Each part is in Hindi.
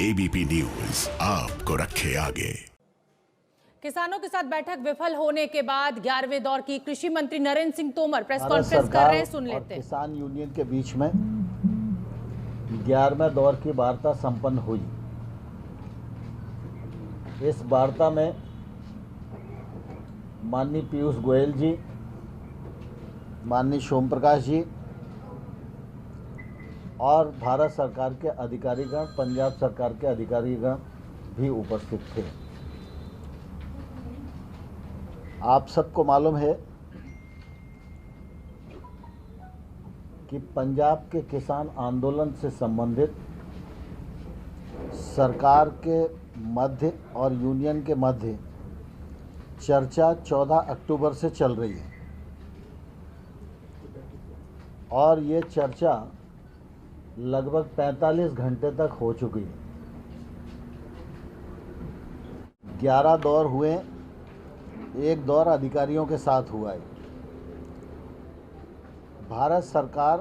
एबीपी न्यूज आपको रखे आगे। किसानों के साथ बैठक विफल होने के बाद 11वें दौर की कृषि मंत्री नरेंद्र सिंह तोमर प्रेस कॉन्फ्रेंस कर रहे हैं, सुन लेते हैं। किसान यूनियन के बीच में 11वें दौर की वार्ता संपन्न हुई। इस वार्ता में माननीय पीयूष गोयल जी, माननीय सोम प्रकाश जी और भारत सरकार के अधिकारीगण, पंजाब सरकार के अधिकारीगण भी उपस्थित थे। आप सबको मालूम है कि पंजाब के किसान आंदोलन से संबंधित सरकार के मध्य और यूनियन के मध्य चर्चा 14 अक्टूबर से चल रही है और ये चर्चा लगभग 45 घंटे तक हो चुकी है। 11 दौर हुए, एक दौर अधिकारियों के साथ हुआ है। भारत सरकार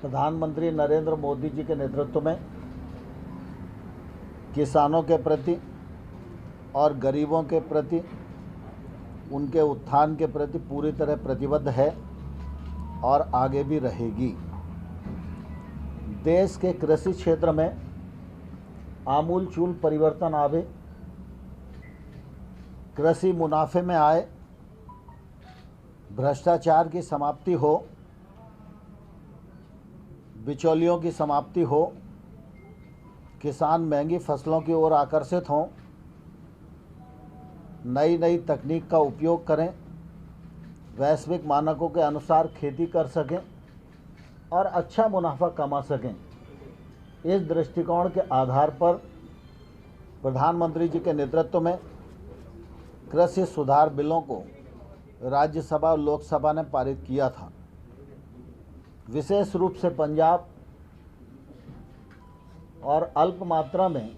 प्रधानमंत्री नरेंद्र मोदी जी के नेतृत्व में किसानों के प्रति और गरीबों के प्रति, उनके उत्थान के प्रति पूरी तरह प्रतिबद्ध है और आगे भी रहेगी। देश के कृषि क्षेत्र में आमूलचूल परिवर्तन आवे, कृषि मुनाफे में आए, भ्रष्टाचार की समाप्ति हो, बिचौलियों की समाप्ति हो, किसान महंगी फसलों की ओर आकर्षित हों, नई नई तकनीक का उपयोग करें, वैश्विक मानकों के अनुसार खेती कर सकें और अच्छा मुनाफा कमा सकें। इस दृष्टिकोण के आधार पर प्रधानमंत्री जी के नेतृत्व में कृषि सुधार बिलों को राज्यसभा और लोकसभा ने पारित किया था। विशेष रूप से पंजाब और अल्प मात्रा में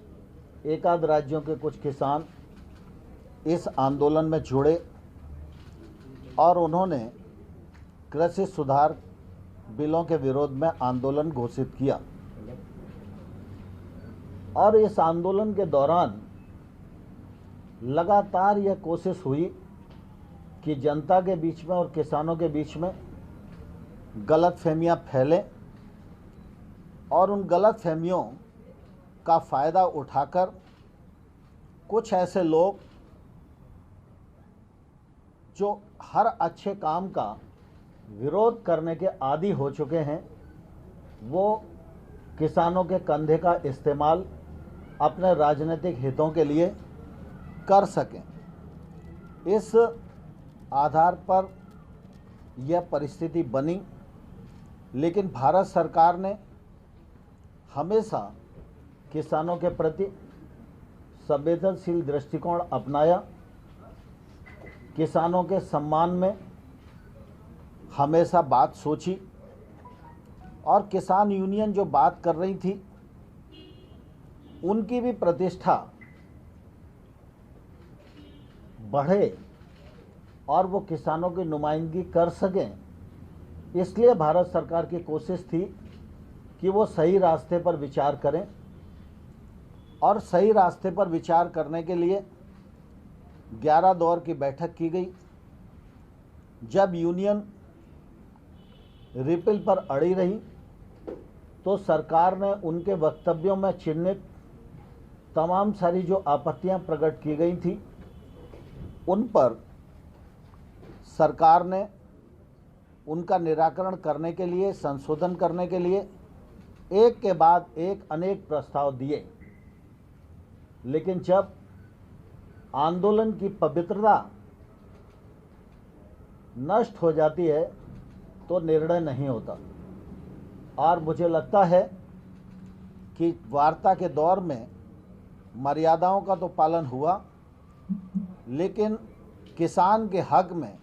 एकाध राज्यों के कुछ किसान इस आंदोलन में जुड़े और उन्होंने कृषि सुधार बिलों के विरोध में आंदोलन घोषित किया। और इस आंदोलन के दौरान लगातार यह कोशिश हुई कि जनता के बीच में और किसानों के बीच में गलतफहमियां फैलें और उन गलतफहमियों का फ़ायदा उठाकर कुछ ऐसे लोग जो हर अच्छे काम का विरोध करने के आदी हो चुके हैं, वो किसानों के कंधे का इस्तेमाल अपने राजनीतिक हितों के लिए कर सकें। इस आधार पर यह परिस्थिति बनी, लेकिन भारत सरकार ने हमेशा किसानों के प्रति संवेदनशील दृष्टिकोण अपनाया, किसानों के सम्मान में हमेशा बात सोची और किसान यूनियन जो बात कर रही थी उनकी भी प्रतिष्ठा बढ़े और वो किसानों की नुमाइंदगी कर सकें। इसलिए भारत सरकार की कोशिश थी कि वो सही रास्ते पर विचार करें और सही रास्ते पर विचार करने के लिए 11 दौर की बैठक की गई। जब यूनियन रिपील पर अड़ी रही तो सरकार ने उनके वक्तव्यों में चिन्हित तमाम सारी जो आपत्तियां प्रकट की गई थी उन पर सरकार ने उनका निराकरण करने के लिए, संशोधन करने के लिए एक के बाद एक अनेक प्रस्ताव दिए। लेकिन जब आंदोलन की पवित्रता नष्ट हो जाती है तो निर्णय नहीं होता और मुझे लगता है कि वार्ता के दौर में मर्यादाओं का तो पालन हुआ, लेकिन किसान के हक में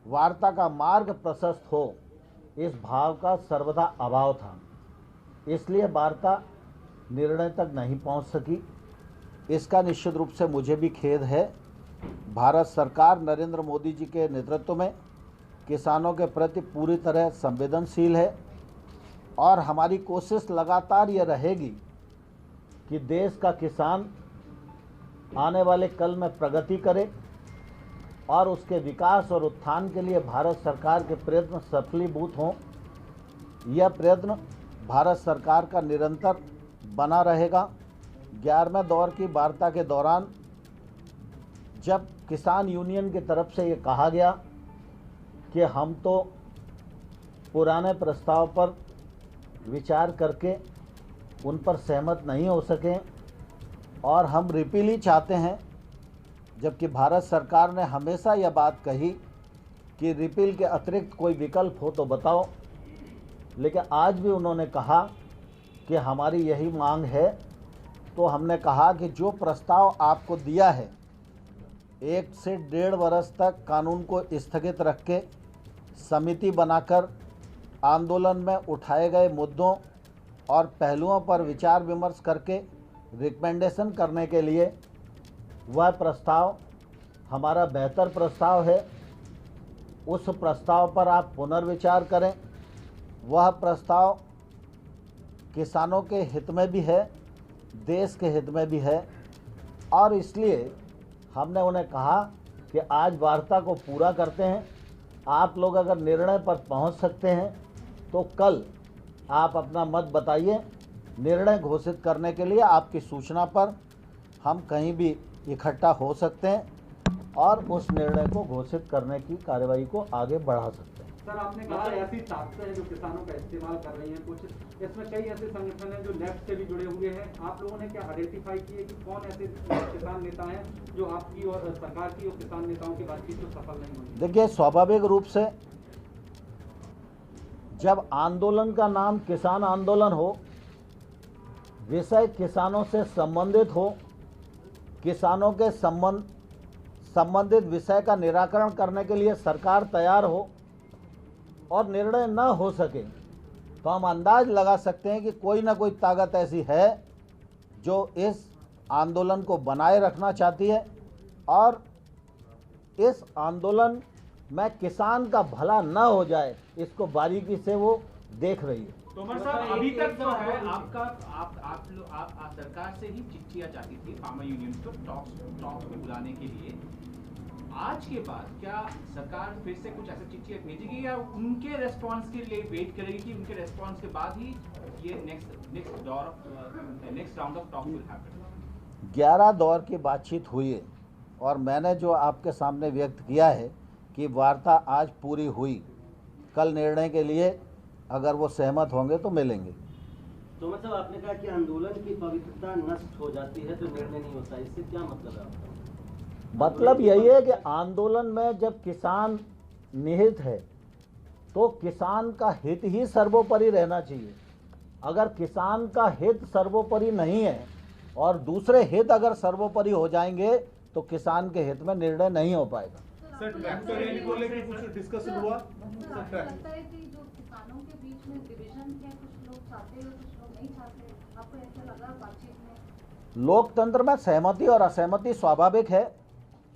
वार्ता का मार्ग प्रशस्त हो, इस भाव का सर्वदा अभाव था। इसलिए वार्ता निर्णय तक नहीं पहुंच सकी। इसका निश्चित रूप से मुझे भी खेद है। भारत सरकार नरेंद्र मोदी जी के नेतृत्व में किसानों के प्रति पूरी तरह संवेदनशील है और हमारी कोशिश लगातार ये रहेगी कि देश का किसान आने वाले कल में प्रगति करे और उसके विकास और उत्थान के लिए भारत सरकार के प्रयत्न सफलीभूत हों। यह प्रयत्न भारत सरकार का निरंतर बना रहेगा। 11वें दौर की वार्ता के दौरान जब किसान यूनियन की तरफ से ये कहा गया कि हम तो पुराने प्रस्ताव पर विचार करके उन पर सहमत नहीं हो सके और हम रिपील ही चाहते हैं, जबकि भारत सरकार ने हमेशा यह बात कही कि रिपील के अतिरिक्त कोई विकल्प हो तो बताओ, लेकिन आज भी उन्होंने कहा कि हमारी यही मांग है। तो हमने कहा कि जो प्रस्ताव आपको दिया है 1 से 1.5 वर्ष तक कानून को स्थगित रख के समिति बनाकर आंदोलन में उठाए गए मुद्दों और पहलुओं पर विचार विमर्श करके रिकमेंडेशन करने के लिए वह प्रस्ताव हमारा बेहतर प्रस्ताव है। उस प्रस्ताव पर आप पुनर्विचार करें। वह प्रस्ताव किसानों के हित में भी है, देश के हित में भी है और इसलिए हमने उन्हें कहा कि आज वार्ता को पूरा करते हैं। आप लोग अगर निर्णय पर पहुंच सकते हैं तो कल आप अपना मत बताइए। निर्णय घोषित करने के लिए आपकी सूचना पर हम कहीं भी इकट्ठा हो सकते हैं और उस निर्णय को घोषित करने की कार्रवाई को आगे बढ़ा सकते हैं। सर, आपने कहा ऐसी ताकतें हैं जो किसानों का इस्तेमाल कर रही हैं, कुछ इसमें कई ऐसे संगठन हैं जो लेफ्ट से भी जुड़े हुए हैं। आप लोगों ने क्या आइडेंटिफाई किए कि कौन ऐसे किसान नेता हैं जो आपकी और सरकार की और किसान नेताओं की बातचीत को सफल नहीं होगी? देखिए, स्वाभाविक रूप से जब आंदोलन का नाम किसान आंदोलन हो, विषय किसानों से संबंधित हो, किसानों के संबंधित विषय का निराकरण करने के लिए सरकार तैयार हो और निर्णय न हो सके, तो हम अंदाज लगा सकते हैं कि कोई ना कोई ताकत ऐसी है जो इस आंदोलन को बनाए रखना चाहती है और इस आंदोलन में किसान का भला न हो जाए, इसको बारीकी से वो देख रही है। तोमर साहब, अभी तक जो है आप सरकार से ही चिट्ठियां जाती थी फार्मर यूनियन को टॉक्स में बुलाने के लिए। आज के बाद क्या सरकार फिर से कुछ ऐसी चिट्ठियां भेजेगी या उनके रेस्पॉन्स के लिए वेट करेगी कि उनके रेस्पॉन्स के बाद ही ये next round of talk will happen? 11 दौर की बातचीत हुई है और मैंने जो आपके सामने व्यक्त किया है कि वार्ता आज पूरी हुई। कल निर्णय के लिए अगर वो सहमत होंगे तो मिलेंगे। तो मतलब आपने कहा कि आंदोलन की पवित्रता नष्ट हो जाती है तो निर्णय नहीं होता, इससे क्या मतलब है आपका? मतलब यही है कि आंदोलन में जब किसान निहित है तो किसान का हित ही सर्वोपरि रहना चाहिए। अगर किसान का हित सर्वोपरि नहीं है और दूसरे हित अगर सर्वोपरि हो जाएंगे तो किसान के हित में निर्णय नहीं हो पाएगा। सर, ट्रैक्टर रैली को लेकर कुछ डिस्कशन हुआ? लगता है कि जो किसानों के बीच में डिवीजन है, कुछ लोग चाहते हैं कुछ लोग नहीं चाहते, आपको ऐसा लगा बातचीत में? लोकतंत्र में सहमति और असहमति स्वाभाविक है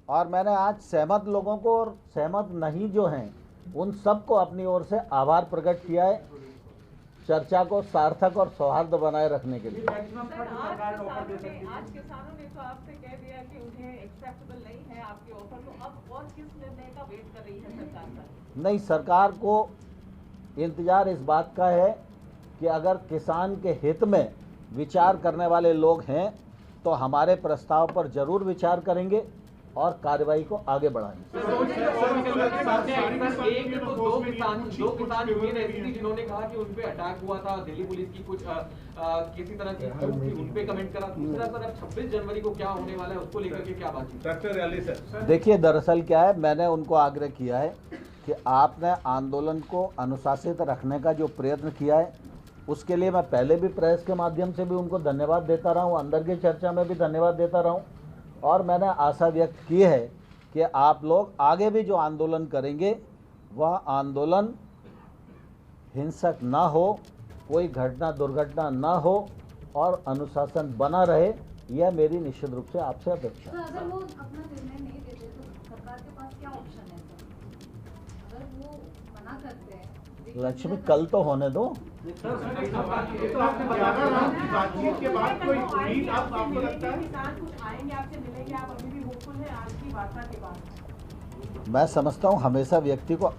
और मैंने आज सहमत लोगों को और सहमत नहीं जो हैं उन सबको अपनी ओर से आभार प्रकट किया है, चर्चा को सार्थक और सौहार्द बनाए रखने के लिए। आज किसानों ने तो आपसे कह दिया कि उन्हें एक्सेप्टेबल नहीं है आपके ऑफर, तो अब और किस निर्णय का वेट कर रही है सरकार पर? नहीं, सरकार को इंतजार इस बात का है कि अगर किसान के हित में विचार करने वाले लोग हैं तो हमारे प्रस्ताव पर जरूर विचार करेंगे और कार्रवाई को आगे बढ़ाएंगे। दो किसान यूनियन ऐसी थी जिन्होंने कहा कि उन पे अटैक हुआ था, दिल्ली पुलिस की कुछ किसी तरह की उन पे कमेंट करा। दूसरा सर, अब 26 जनवरी को क्या होने वाला है उसको लेकर के क्या बातचीत? Tractor rally sir. देखिए, दरअसल क्या है, मैंने उनको आग्रह किया है कि आपने आंदोलन को अनुशासित रखने का जो प्रयत्न किया है उसके लिए मैं पहले भी प्रेस के माध्यम से भी उनको धन्यवाद देता रहा हूँ, अंदर की चर्चा में भी धन्यवाद देता रहा हूँ और मैंने आशा व्यक्त की है कि आप लोग आगे भी जो आंदोलन करेंगे वह आंदोलन हिंसक ना हो, कोई घटना दुर्घटना ना हो और अनुशासन बना रहे, यह मेरी निश्चित रूप से आपसे अपेक्षा है। अगर वो अपना निर्णय नहीं देते तो सरकार के पास क्या ऑप्शन है सर? अगर वो मना करते हैं, लक्ष्मी कल तो होने दो। बातचीत के बाद कोई उम्मीद आपको लगता है? किसान कुछ आएंगे आपसे मिलेंगे, आप अभी भी होपफुल हैं आज की वार्ता के बाद? मैं समझता हूँ हमेशा व्यक्ति को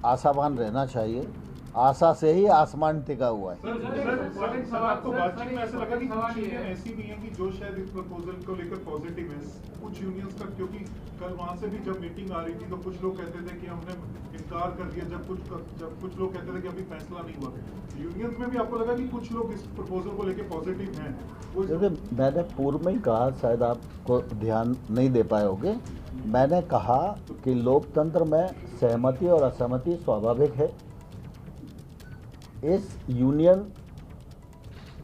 आशावान रहना चाहिए। आशा से ही आसमान टिका हुआ है। सर आपको बातचीत में ऐसा लगा कि कुछ यूनियन ऐसी भी हैं कि जो शायद इस प्रपोजल को लेकर पॉजिटिव है, कुछ यूनियंस का, क्योंकि कल वहां से भी जब मीटिंग आ रही थी तो कुछ लोग कहते थे कि हमने इनकार कर दिया, जब कुछ लोग कहते थे कि अभी फैसला नहीं हुआ। यूनियंस में भी आपको लगा कि कुछ लोग इस प्रपोजल को लेकर पॉजिटिव हैं? मैंने पूर्व में ही कहा, शायद आपको ध्यान नहीं दे पाए होंगे, मैंने कहा कि लोकतंत्र में सहमति और असहमति स्वाभाविक है। इस यूनियन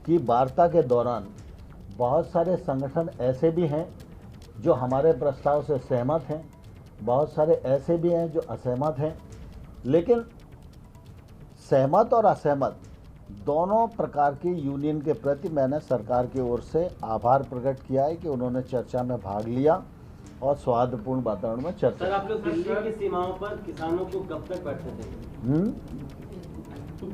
की वार्ता के दौरान बहुत सारे संगठन ऐसे भी हैं जो हमारे प्रस्ताव से सहमत हैं, बहुत सारे ऐसे भी हैं जो असहमत हैं, लेकिन सहमत और असहमत दोनों प्रकार की यूनियन के प्रति मैंने सरकार की ओर से आभार प्रकट किया है कि उन्होंने चर्चा में भाग लिया और सौहार्दपूर्ण वातावरण में चर्चा। सर, आप लोग दिल्ली की सीमाओं पर किसानों को कब तक बैठने देंगे? सर,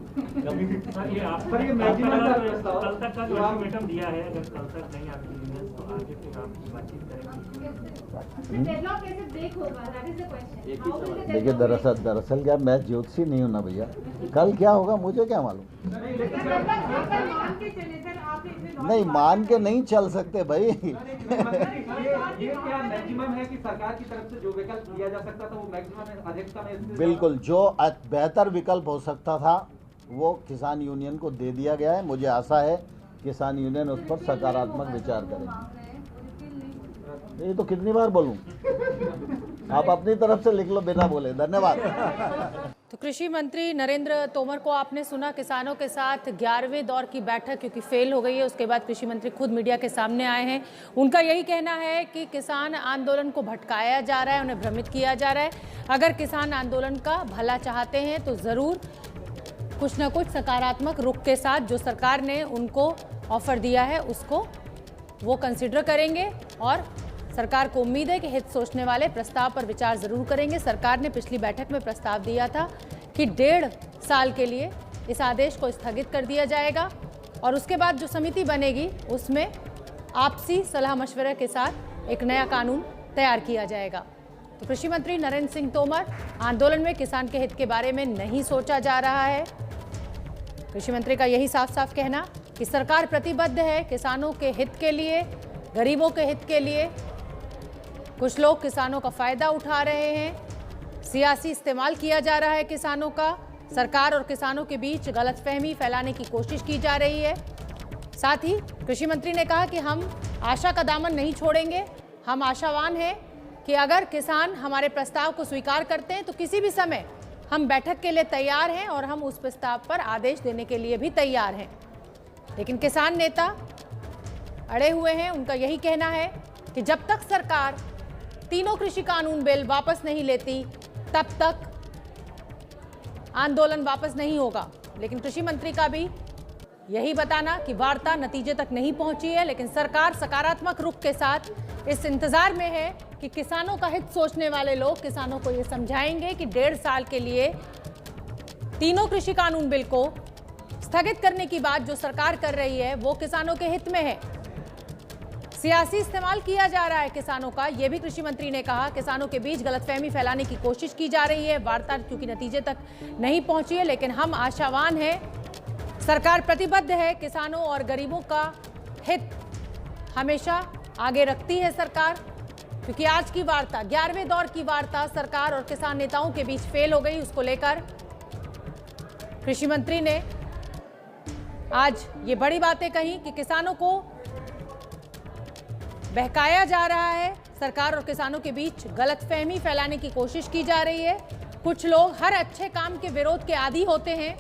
ये मैक्सिमम कल तक का जो अल्टीमेटम दिया है, अगर कल तक नहीं आपकी यूनियंस तो आगे फिर आप बातचीत करेंगे। देखिए, दरअसल क्या, मैं ज्योतिषी नहीं हूँ ना भैया, कल क्या होगा मुझे क्या मालूम। नहीं, मान के नहीं चल सकते भाई। ये क्या मैक्सिमम है कि सरकार की तरफ से जो विकल्प दिया जा सकता था वो मैक्सिमम है, अधिकतम है? बिल्कुल, जो बेहतर विकल्प हो सकता था वो किसान यूनियन को दे दिया गया है। मुझे आशा है किसान यूनियन उस पर सकारात्मक विचार करें। ये तो कितनी बार बोलूं, आप अपनी तरफ से लिख लो बिना बोले। धन्यवाद। तो कृषि मंत्री नरेंद्र तोमर को आपने सुना। किसानों के साथ 11वें दौर की बैठक क्योंकि फेल हो गई है, उसके बाद कृषि मंत्री खुद मीडिया के सामने आए हैं। उनका यही कहना है कि किसान आंदोलन को भटकाया जा रहा है, उन्हें भ्रमित किया जा रहा है। अगर किसान आंदोलन का भला चाहते हैं तो ज़रूर कुछ ना कुछ सकारात्मक रुख के साथ जो सरकार ने उनको ऑफर दिया है उसको वो कंसिडर करेंगे और सरकार को उम्मीद है कि हित सोचने वाले प्रस्ताव पर विचार जरूर करेंगे। सरकार ने पिछली बैठक में प्रस्ताव दिया था कि 1.5 साल के लिए इस आदेश को स्थगित कर दिया जाएगा और उसके बाद जो समिति बनेगी उसमें आपसी सलाह मशवरे के साथ एक नया कानून तैयार किया जाएगा। तो कृषि मंत्री नरेंद्र सिंह तोमर, आंदोलन में किसान के हित के बारे में नहीं सोचा जा रहा है। कृषि मंत्री का यही साफ साफ कहना कि सरकार प्रतिबद्ध है किसानों के हित के लिए, गरीबों के हित के लिए। कुछ लोग किसानों का फायदा उठा रहे हैं, सियासी इस्तेमाल किया जा रहा है किसानों का, सरकार और किसानों के बीच गलतफहमी फैलाने की कोशिश की जा रही है। साथ ही कृषि मंत्री ने कहा कि हम आशा का दामन नहीं छोड़ेंगे। हम आशावान हैं कि अगर किसान हमारे प्रस्ताव को स्वीकार करते हैं तो किसी भी समय हम बैठक के लिए तैयार हैं और हम उस प्रस्ताव पर आदेश देने के लिए भी तैयार हैं। लेकिन किसान नेता अड़े हुए हैं। उनका यही कहना है कि जब तक सरकार तीनों कृषि कानून बिल वापस नहीं लेती तब तक आंदोलन वापस नहीं होगा। लेकिन कृषि मंत्री का भी यही बताना कि वार्ता नतीजे तक नहीं पहुंची है, लेकिन सरकार सकारात्मक रुख के साथ इस इंतजार में है कि किसानों का हित सोचने वाले लोग किसानों को ये समझाएंगे कि 1.5 साल के लिए तीनों कृषि कानून बिल को स्थगित करने की बात जो सरकार कर रही है वो किसानों के हित में है। सियासी इस्तेमाल किया जा रहा है किसानों का, यह भी कृषि मंत्री ने कहा। किसानों के बीच गलतफहमी फैलाने की कोशिश की जा रही है। वार्ता क्योंकि नतीजे तक नहीं पहुंची है, लेकिन हम आशावान हैं। सरकार प्रतिबद्ध है, किसानों और गरीबों का हित हमेशा आगे रखती है सरकार। क्योंकि आज की वार्ता, 11वें दौर की वार्ता सरकार और किसान नेताओं के बीच फेल हो गई। उसको लेकर कृषि मंत्री ने आज ये बड़ी बातें कही कि किसानों को बहकाया जा रहा है, सरकार और किसानों के बीच गलतफहमी फैलाने की कोशिश की जा रही है। कुछ लोग हर अच्छे काम के विरोध के आदी होते हैं।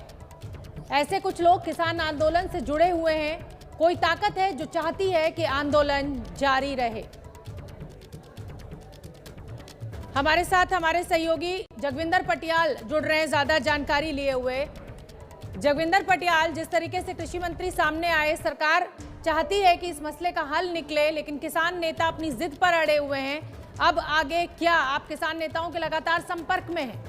ऐसे कुछ लोग किसान आंदोलन से जुड़े हुए हैं। कोई ताकत है जो चाहती है कि आंदोलन जारी रहे। हमारे साथ हमारे सहयोगी जगविंदर पटियाल जुड़ रहे हैं ज्यादा जानकारी लिए हुए। जगविंदर पटियाल, जिस तरीके से कृषि मंत्री सामने आए, सरकार चाहती है कि इस मसले का हल निकले, लेकिन किसान नेता अपनी जिद पर अड़े हुए हैं। अब आगे क्या? आप किसान नेताओं के लगातार संपर्क में हैं।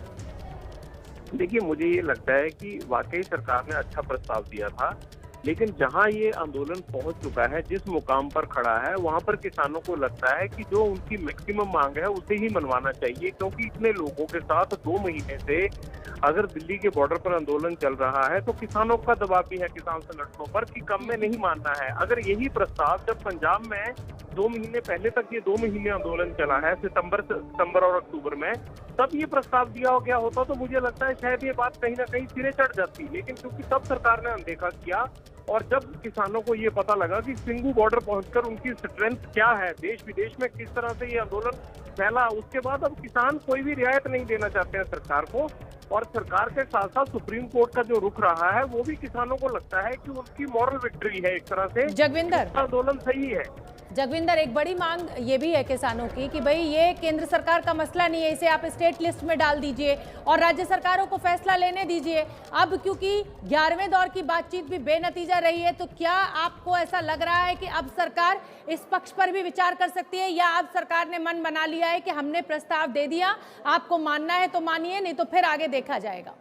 देखिए, मुझे ये लगता है कि वाकई सरकार ने अच्छा प्रस्ताव दिया था, लेकिन जहां ये आंदोलन पहुंच चुका है, जिस मुकाम पर खड़ा है, वहां पर किसानों को लगता है कि जो उनकी मैक्सिमम मांग है उसे ही मनवाना चाहिए, क्योंकि इतने लोगों के साथ 2 महीने से अगर दिल्ली के बॉर्डर पर आंदोलन चल रहा है तो किसानों का दबाव भी है किसान संगठनों पर कि कम में नहीं मानना है। अगर यही प्रस्ताव जब पंजाब में 2 महीने पहले तक ये 2 महीने आंदोलन चला है, सितंबर और अक्टूबर में, तब ये प्रस्ताव दिया गया होता तो मुझे लगता है शायद ये बात कहीं ना कहीं सिरे चढ़ जाती। लेकिन क्योंकि तब सरकार ने अनदेखा किया और जब किसानों को ये पता लगा कि सिंघू बॉर्डर पहुंचकर उनकी स्ट्रेंथ क्या है, देश विदेश में किस तरह से ये आंदोलन फैला, उसके बाद अब किसान कोई भी रियायत नहीं देना चाहते हैं सरकार को। और सरकार के साथ साथ सुप्रीम कोर्ट का जो रुख रहा है वो भी किसानों को लगता है कि उनकी मॉरल विक्ट्री है एक तरह से। जगविंदर, आंदोलन सही है। जगविंदर, एक बड़ी मांग ये भी है किसानों की कि भाई ये केंद्र सरकार का मसला नहीं है, इसे आप स्टेट लिस्ट में डाल दीजिए और राज्य सरकारों को फैसला लेने दीजिए। अब क्योंकि 11वें दौर की बातचीत भी बेनतीजा रही है, तो क्या आपको ऐसा लग रहा है कि अब सरकार इस पक्ष पर भी विचार कर सकती है, या अब सरकार ने मन बना लिया है कि हमने प्रस्ताव दे दिया, आपको मानना है तो मानिए, नहीं तो फिर आगे देखा जाएगा?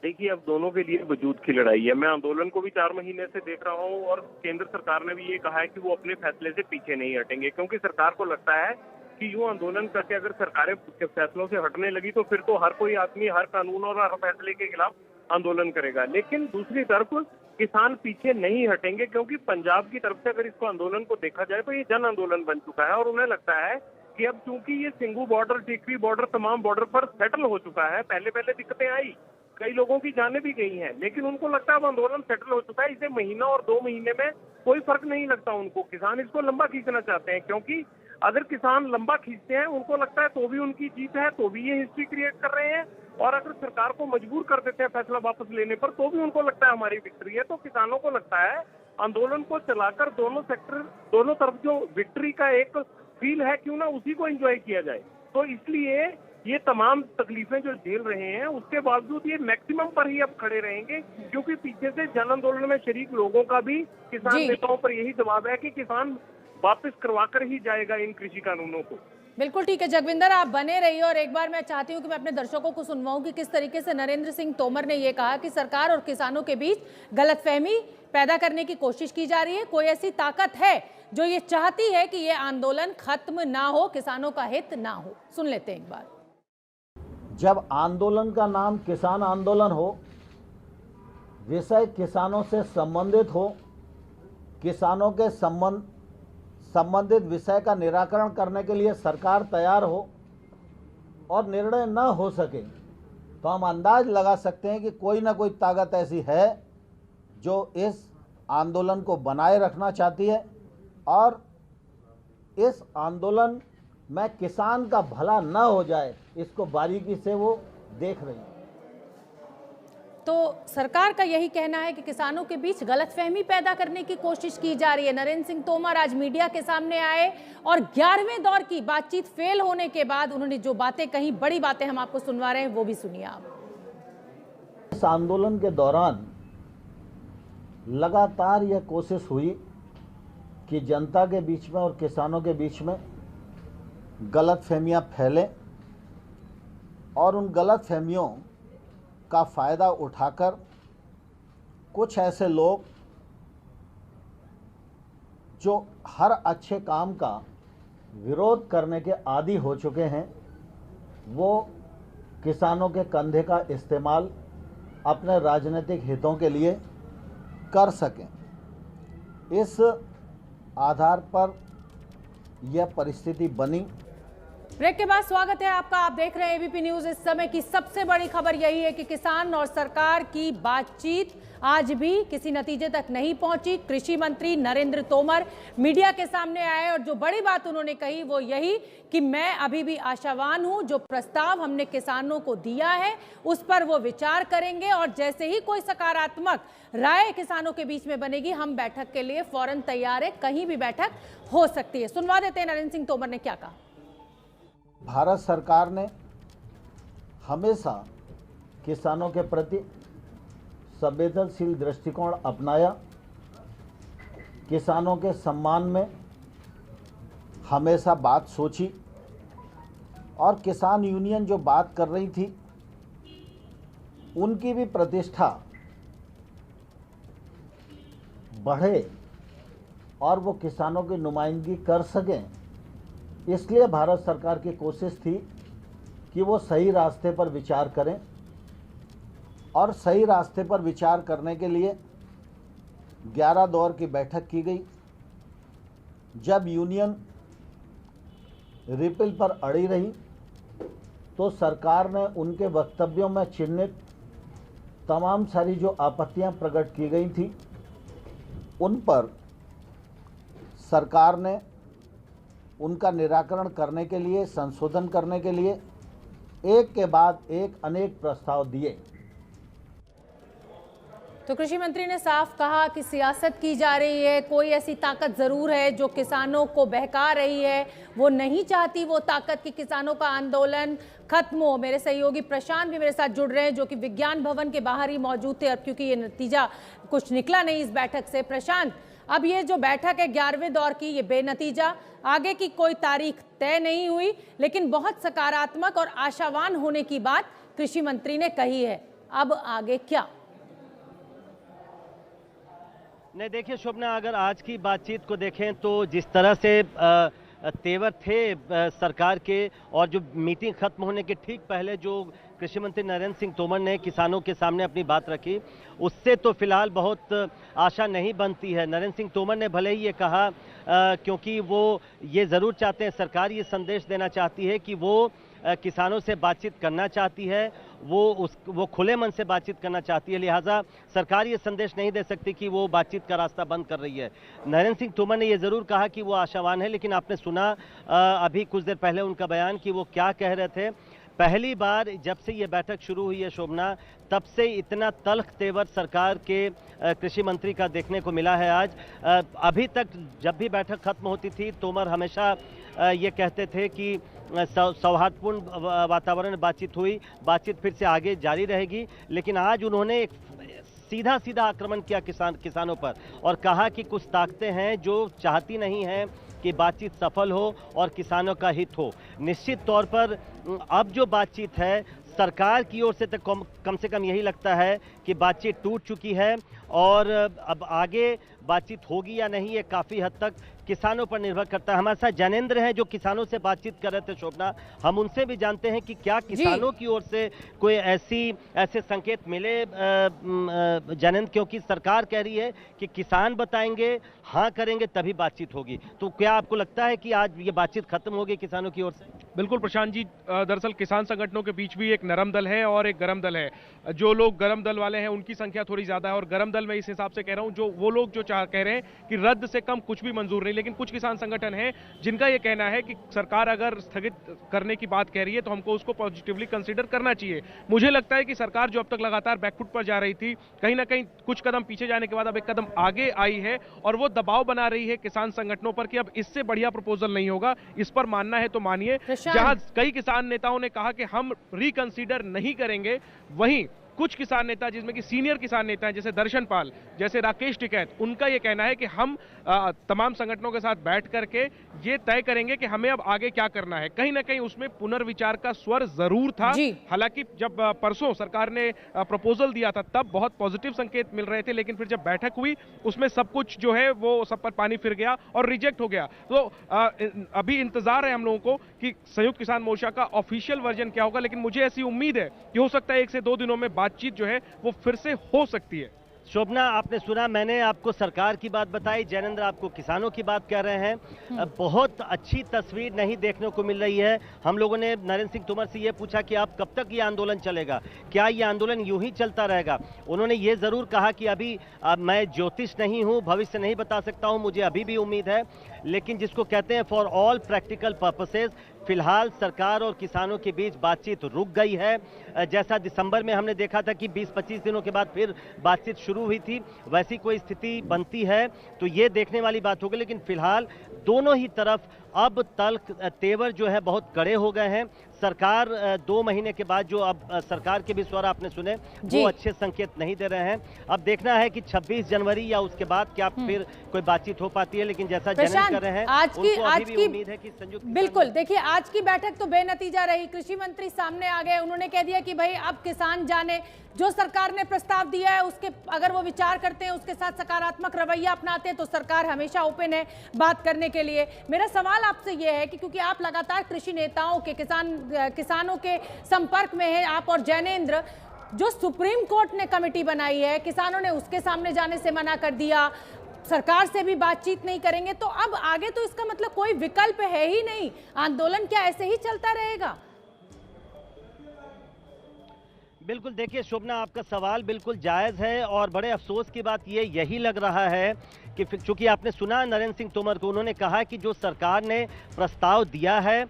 देखिए, अब दोनों के लिए वजूद की लड़ाई है। मैं आंदोलन को भी 4 महीने से देख रहा हूँ और केंद्र सरकार ने भी ये कहा है कि वो अपने फैसले से पीछे नहीं हटेंगे, क्योंकि सरकार को लगता है कि यूं आंदोलन करके अगर सरकारें फैसलों से हटने लगी तो फिर तो हर कोई आदमी हर कानून और हर फैसले के खिलाफ आंदोलन करेगा। लेकिन दूसरी तरफ किसान पीछे नहीं हटेंगे, क्योंकि पंजाब की तरफ से अगर इसको आंदोलन को देखा जाए तो ये जन आंदोलन बन चुका है और उन्हें लगता है कि अब चूंकि ये सिंघू बॉर्डर, टिकरी बॉर्डर, तमाम बॉर्डर पर सेटल हो चुका है, पहले दिक्कतें आई, कई लोगों की जानें भी गई हैं, लेकिन उनको लगता है अब आंदोलन सेटल हो चुका है, इसे महीना और 2 महीने में कोई फर्क नहीं लगता उनको। किसान इसको लंबा खींचना चाहते हैं, क्योंकि अगर किसान लंबा खींचते हैं उनको लगता है तो भी उनकी जीत है, तो भी ये हिस्ट्री क्रिएट कर रहे हैं, और अगर सरकार को मजबूर कर देते हैं फैसला वापस लेने पर तो भी उनको लगता है हमारी विक्ट्री है। तो किसानों को लगता है आंदोलन को चलाकर दोनों तरफ जो विक्ट्री का एक फील है, क्यों ना उसी को एंजॉय किया जाए। तो इसलिए ये तमाम तकलीफें जो झेल रहे हैं उसके बावजूद ये मैक्सिमम पर ही अब खड़े रहेंगे, क्योंकि पीछे से जन आंदोलन में शरीक लोगों का भी किसान नेताओं पर यही जवाब है कि किसान वापस करवा कर ही जाएगा इन कृषि कानूनों को। बिल्कुल ठीक है जगविंदर, आप बने रहिए और एक बार मैं चाहती हूं कि मैं अपने दर्शकों को सुनवाऊं कि किस तरीके से नरेंद्र सिंह तोमर ने ये कहा कि सरकार और किसानों के बीच गलतफहमी पैदा करने की कोशिश की जा रही है। कोई ऐसी ताकत है जो ये चाहती है कि ये आंदोलन खत्म ना हो, किसानों का हित ना हो। सुन लेते हैं एक बार। जब आंदोलन का नाम किसान आंदोलन हो, विषय किसानों से संबंधित हो, किसानों के संबंधित विषय का निराकरण करने के लिए सरकार तैयार हो और निर्णय न हो सके, तो हम अंदाज लगा सकते हैं कि कोई ना कोई ताकत ऐसी है जो इस आंदोलन को बनाए रखना चाहती है और इस आंदोलन में किसान का भला न हो जाए, इसको बारीकी से वो देख रही है। तो सरकार का यही कहना है कि किसानों के बीच गलतफहमी पैदा करने की कोशिश की जा रही है। नरेंद्र सिंह तोमर आज मीडिया के सामने आए और 11वें दौर की बातचीत फेल होने के बाद उन्होंने जो बातें कही, बड़ी बातें हम आपको सुनवा रहे हैं, वो भी सुनिए आप। इस आंदोलन के दौरान लगातार यह कोशिश हुई कि जनता के बीच में और किसानों के बीच में गलतफहमियां फैलें और उन गलतफहमियों का फ़ायदा उठाकर कुछ ऐसे लोग जो हर अच्छे काम का विरोध करने के आदी हो चुके हैं, वो किसानों के कंधे का इस्तेमाल अपने राजनीतिक हितों के लिए कर सकें। इस आधार पर यह परिस्थिति बनी। ब्रेक के बाद स्वागत है आपका। आप देख रहे हैं एबीपी न्यूज। इस समय की सबसे बड़ी खबर यही है कि किसान और सरकार की बातचीत आज भी किसी नतीजे तक नहीं पहुंची। कृषि मंत्री नरेंद्र तोमर मीडिया के सामने आए और जो बड़ी बात उन्होंने कही वो यही कि मैं अभी भी आशावान हूं, जो प्रस्ताव हमने किसानों को दिया है उस पर वो विचार करेंगे और जैसे ही कोई सकारात्मक राय किसानों के बीच में बनेगी, हम बैठक के लिए फौरन तैयार है। कहीं भी बैठक हो सकती है। सुनवा देते हैं नरेंद्र सिंह तोमर ने क्या कहा। भारत सरकार ने हमेशा किसानों के प्रति संवेदनशील दृष्टिकोण अपनाया, किसानों के सम्मान में हमेशा बात सोची और किसान यूनियन जो बात कर रही थी उनकी भी प्रतिष्ठा बढ़े और वो किसानों की नुमाइंदगी कर सकें, इसलिए भारत सरकार की कोशिश थी कि वो सही रास्ते पर विचार करें। और सही रास्ते पर विचार करने के लिए 11 दौर की बैठक की गई। जब यूनियन रिपील पर अड़ी रही तो सरकार ने उनके वक्तव्यों में चिन्हित तमाम सारी जो आपत्तियां प्रकट की गई थी, उन पर सरकार ने उनका निराकरण करने के लिए, संशोधन करने के लिए एक के बाद एक अनेक प्रस्ताव दिए। तो कृषि मंत्री ने साफ कहा कि सियासत की जा रही है, कोई ऐसी ताकत जरूर है जो किसानों को बहका रही है, वो नहीं चाहती वो ताकत कि किसानों का आंदोलन खत्म हो। मेरे सहयोगी प्रशांत भी मेरे साथ जुड़ रहे हैं जो कि विज्ञान भवन के बाहर ही मौजूद थे, अब क्योंकि ये नतीजा कुछ निकला नहीं इस बैठक से। प्रशांत, अब ये जो बैठक है 11वें दौर की, ये बेनतीजा, आगे की कोई तारीख तय नहीं हुई, लेकिन बहुत सकारात्मक और आशावान होने की बात कृषि मंत्री ने कही है। अब आगे क्या? नहीं, देखिए शोभना, अगर आज की बातचीत को देखें तो जिस तरह से तेवर थे सरकार के, और जो मीटिंग खत्म होने के ठीक पहले जो कृषि मंत्री नरेंद्र सिंह तोमर ने किसानों के सामने अपनी बात रखी, उससे तो फिलहाल बहुत आशा नहीं बनती है। नरेंद्र सिंह तोमर ने भले ही ये कहा, क्योंकि वो ये ज़रूर चाहते हैं, सरकार ये संदेश देना चाहती है कि वो किसानों से बातचीत करना चाहती है, वो खुले मन से बातचीत करना चाहती है, लिहाजा सरकार ये संदेश नहीं दे सकती कि वो बातचीत का रास्ता बंद कर रही है। नरेंद्र सिंह तोमर ने ये ज़रूर कहा कि वो आशावान है, लेकिन आपने सुना अभी कुछ देर पहले उनका बयान कि वो क्या कह रहे थे। पहली बार जब से ये बैठक शुरू हुई है शोभना, तब से इतना तल्ख तेवर सरकार के कृषि मंत्री का देखने को मिला है आज। अभी तक जब भी बैठक खत्म होती थी, तोमर हमेशा ये कहते थे कि सौहार्दपूर्ण वातावरण में बातचीत हुई, बातचीत फिर से आगे जारी रहेगी, लेकिन आज उन्होंने एक सीधा सीधा आक्रमण किया किसानों पर और कहा कि कुछ ताकतें हैं जो चाहती नहीं हैं कि बातचीत सफल हो और किसानों का हित हो। निश्चित तौर पर अब जो बातचीत है, सरकार की ओर से तो कम से कम यही लगता है कि बातचीत टूट चुकी है और अब आगे बातचीत होगी या नहीं, ये काफ़ी हद तक किसानों पर निर्भर करता है। हमारे साथ जैनेंद्र हैं जो किसानों से बातचीत कर रहे थे शोभना, हम उनसे भी जानते हैं कि क्या किसानों की ओर से कोई ऐसे संकेत मिले जैनेंद्र, क्योंकि सरकार कह रही है कि किसान बताएंगे, हाँ करेंगे तभी बातचीत होगी, तो क्या आपको लगता है कि आज ये बातचीत खत्म होगी किसानों की ओर से? बिल्कुल प्रशांत जी, दरअसल किसान संगठनों के बीच भी एक नरम दल है और एक गरम दल है। जो लोग गरम दल वाले हैं उनकी संख्या थोड़ी ज्यादा है, और गरम दल में इस हिसाब से कह रहा हूं, जो वो लोग जो कह रहे हैं कि रद्द से कम कुछ भी मंजूर नहीं, लेकिन कुछ किसान संगठन हैं जिनका यह कहना है कि सरकार अगर स्थगित करने की बात कह रही है तो हमको उसको पॉजिटिवली कंसीडर करना चाहिए। मुझे लगता है कि सरकार जो अब तक लगातार बैकफुट पर जा रही थी, कहीं ना कहीं कुछ कदम पीछे जाने के बाद अब एक कदम आगे आई है और वो दबाव बना रही है किसान संगठनों पर कि अब इससे बढ़िया प्रपोजल नहीं होगा। इस पर मानना है तो मानिए, जहां कई किसान नेताओं ने कहा कि हम रिकंसीडर नहीं करेंगे, वहीं कुछ किसान नेता जिसमें कि सीनियर किसान नेता हैं जैसे दर्शन पाल, जैसे राकेश टिकैत, उनका यह कहना है कि हम तमाम संगठनों के साथ बैठ करके ये तय करेंगे कि हमें अब आगे क्या करना है। कहीं ना कहीं उसमें पुनर्विचार का स्वर जरूर था। हालांकि जब परसों सरकार ने प्रपोजल दिया था तब बहुत पॉजिटिव संकेत मिल रहे थे, लेकिन फिर जब बैठक हुई उसमें सब कुछ जो है वो सब पर पानी फिर गया और रिजेक्ट हो गया। तो अभी इंतजार है हम लोगों को कि संयुक्त किसान मोर्चा का ऑफिशियल वर्जन क्या होगा, लेकिन मुझे ऐसी उम्मीद है कि हो सकता है 1 से 2 दिनों में बातचीत जो है वो फिर से हो सकती है। शोभना, आपने सुना, मैंने आपको सरकार की बात बताई, जैनेंद्र आपको किसानों की बात कह रहे हैं। बहुत अच्छी तस्वीर नहीं देखने को मिल रही है। हम लोगों ने नरेंद्र सिंह तोमर से ये पूछा कि आप कब तक ये आंदोलन चलेगा, क्या ये आंदोलन यूं ही चलता रहेगा? उन्होंने ये जरूर कहा कि अभी मैं ज्योतिष नहीं हूं, भविष्य नहीं बता सकता हूं, मुझे अभी भी उम्मीद है, लेकिन जिसको कहते हैं फॉर ऑल प्रैक्टिकल पर्पसेस, फिलहाल सरकार और किसानों के बीच बातचीत रुक गई है। जैसा दिसंबर में हमने देखा था कि 20-25 दिनों के बाद फिर बातचीत शुरू हुई थी, वैसी कोई स्थिति बनती है तो ये देखने वाली बात होगी। लेकिन फिलहाल दोनों ही तरफ अब तल्ख तेवर जो है बहुत कड़े हो गए हैं। सरकार 2 महीने के बाद जो अब सरकार के भी स्वर आपने सुने वो अच्छे संकेत नहीं दे रहे हैं। अब देखना है कि 26 जनवरी या उसके बाद क्या फिर कोई बातचीत हो पाती है, लेकिन जैसा जनरल कर रहे हैं आज की उम्मीद है कि संयुक्त बिल्कुल देखिए आज की बैठक तो बेनतीजा रही। कृषि मंत्री सामने आ गए, उन्होंने कह दिया कि भाई अब किसान जाने, जो सरकार ने प्रस्ताव दिया है उसके अगर वो विचार करते हैं, उसके साथ सकारात्मक रवैया अपनाते हैं तो सरकार हमेशा ओपन है बात करने के लिए। मेरा सवाल आपसे ये है कि क्योंकि आप लगातार कृषि नेताओं के किसानों के संपर्क में है, आप और जैनेंद्र, जो सुप्रीम कोर्ट ने कमेटी बनाई है, किसानों ने उसके सामने जाने से मना कर दिया, सरकार से भी बातचीत नहीं करेंगे, तो अब आगे तो इसका मतलब कोई विकल्प है ही नहीं। आंदोलन क्या ऐसे ही चलता रहेगा? बिल्कुल, देखिए शोभना, आपका सवाल बिल्कुल जायज़ है और बड़े अफसोस की बात यही लग रहा है कि चूंकि आपने सुना नरेंद्र सिंह तोमर को, उन्होंने कहा कि जो सरकार ने प्रस्ताव दिया है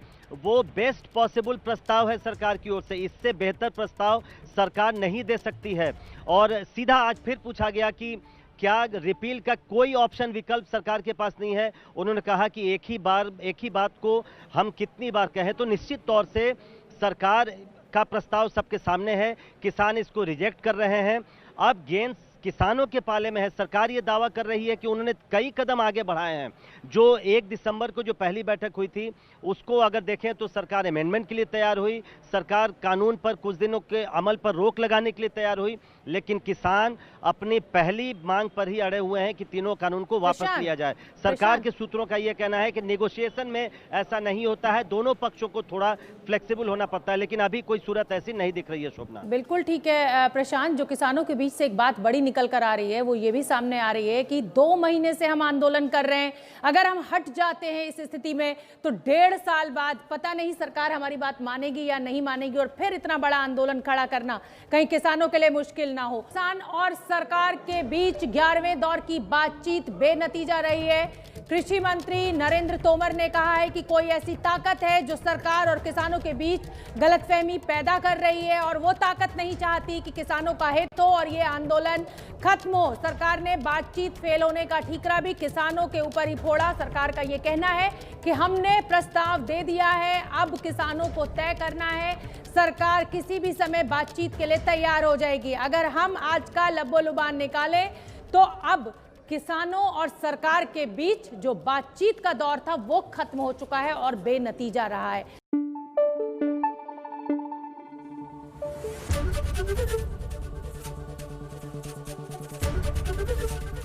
वो बेस्ट पॉसिबल प्रस्ताव है सरकार की ओर से, इससे बेहतर प्रस्ताव सरकार नहीं दे सकती है। और सीधा आज फिर पूछा गया कि क्या रिपील का कोई ऑप्शन, विकल्प सरकार के पास नहीं है। उन्होंने कहा कि एक ही बात को हम कितनी बार कहें, तो निश्चित तौर से सरकार का प्रस्ताव सबके सामने है, किसान इसको रिजेक्ट कर रहे हैं। अब गेंद किसानों के पाले में है। सरकार ये दावा कर रही है कि उन्होंने कई कदम आगे बढ़ाए हैं। जो 1 दिसंबर को जो पहली बैठक हुई थी उसको अगर देखें तो सरकार अमेंडमेंट के लिए तैयार हुई, सरकार कानून पर कुछ दिनों के अमल पर रोक लगाने के लिए तैयार हुई, लेकिन किसान अपनी पहली मांग पर ही अड़े हुए हैं कि तीनों कानून को वापस लिया जाए। सरकार के सूत्रों का यह कहना है कि नेगोशिएशन में ऐसा नहीं होता है, दोनों पक्षों को थोड़ा फ्लेक्सिबल होना पड़ता है, लेकिन अभी कोई सूरत ऐसी नहीं दिख रही है। शोभना, बिल्कुल ठीक है प्रशांत, जो किसानों के बीच से एक बात बड़ी निकल कर आ रही है वो ये भी सामने आ रही है कि 2 महीने से हम आंदोलन कर रहे हैं, अगर हम हट जाते हैं इस स्थिति में तो 1.5 साल बाद पता नहीं सरकार हमारी बात मानेगी या नहीं मानेगी, और फिर इतना बड़ा आंदोलन खड़ा करना कहीं किसानों के लिए मुश्किल ना हो। किसान और सरकार के बीच 11वें दौर की बातचीत बेनतीजा रही है। कृषि मंत्री नरेंद्र तोमर ने कहा है कि कोई ऐसी ताकत है जो सरकार और किसानों के बीच गलतफहमी पैदा कर रही है और वो ताकत नहीं चाहती कि किसानों का हित हो और ये आंदोलन खत्म हो। सरकार ने बातचीत फेल होने का ठीकरा भी किसानों के ऊपर ही फोड़ा। सरकार का ये कहना है कि हमने प्रस्ताव दे दिया है, अब किसानों को तय करना है, सरकार किसी भी समय बातचीत के लिए तैयार हो जाएगी। अगर हम आज का लब्बो-लुबान निकालें तो अब किसानों और सरकार के बीच जो बातचीत का दौर था वो खत्म हो चुका है और बेनतीजा रहा है।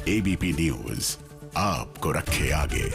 एबीपी न्यूज आपको रखे आगे।